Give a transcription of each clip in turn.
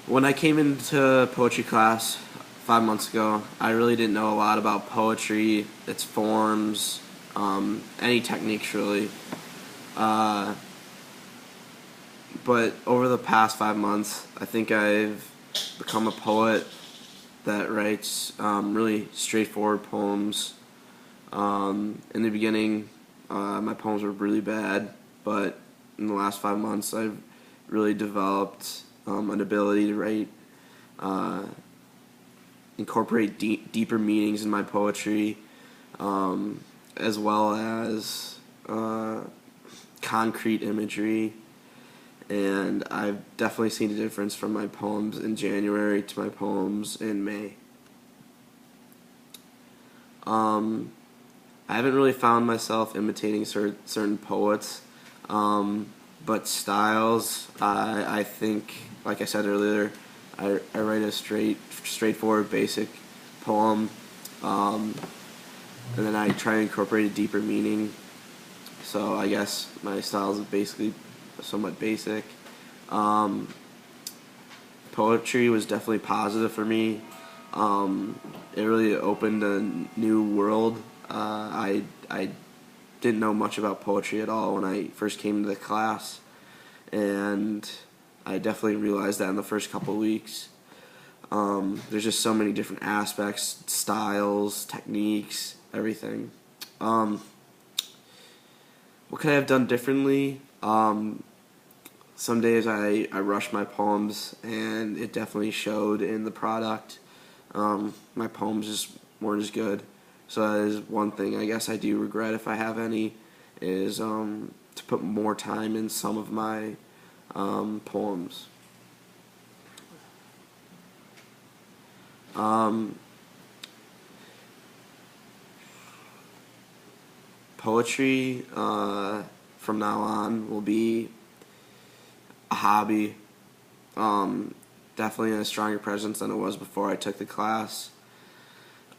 When I came into poetry class 5 months ago, I really didn't know a lot about poetry, its forms, any techniques really. Uh, but over the past 5 months, I think I've become a poet that writes really straightforward poems. In the beginning, my poems were really bad, but in the last 5 months, I've really developed an ability to write, uh, incorporate deeper meanings in my poetry, as well as concrete imagery. And I've definitely seen a difference from my poems in January to my poems in May. Um, I haven't really found myself imitating certain poets, um, but styles. I think, like I said earlier, I write a straightforward, basic poem, um, and then I try to incorporate a deeper meaning. So I guess my style is basically somewhat basic. Um, Poetry was definitely positive for me. It really opened a new world. I didn't know much about poetry at all when I first came to the class, and I definitely realized that in the first couple of weeks. There's just so many different aspects, styles, techniques, everything. Um, what could I have done differently? Some days I rush my poems, and it definitely showed in the product. My poems just weren't as good. So that is one thing I guess I do regret, if I have any, is to put more time in some of my poems. Um, Poetry from now on will be a hobby. Um, Definitely a stronger presence than it was before I took the class.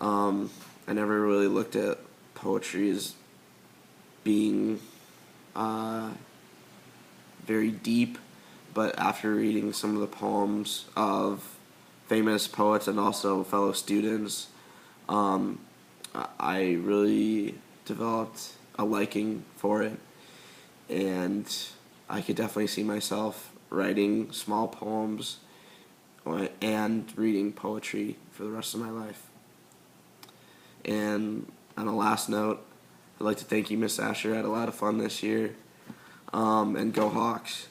Um, I never really looked at poetry as being uh, very deep, but after reading some of the poems of famous poets and also fellow students, um, I really developed a liking for it, and I could definitely see myself writing small poems and reading poetry for the rest of my life. And on a last note, I'd like to thank you, Miss Asher. I had a lot of fun this year. And go Hawks.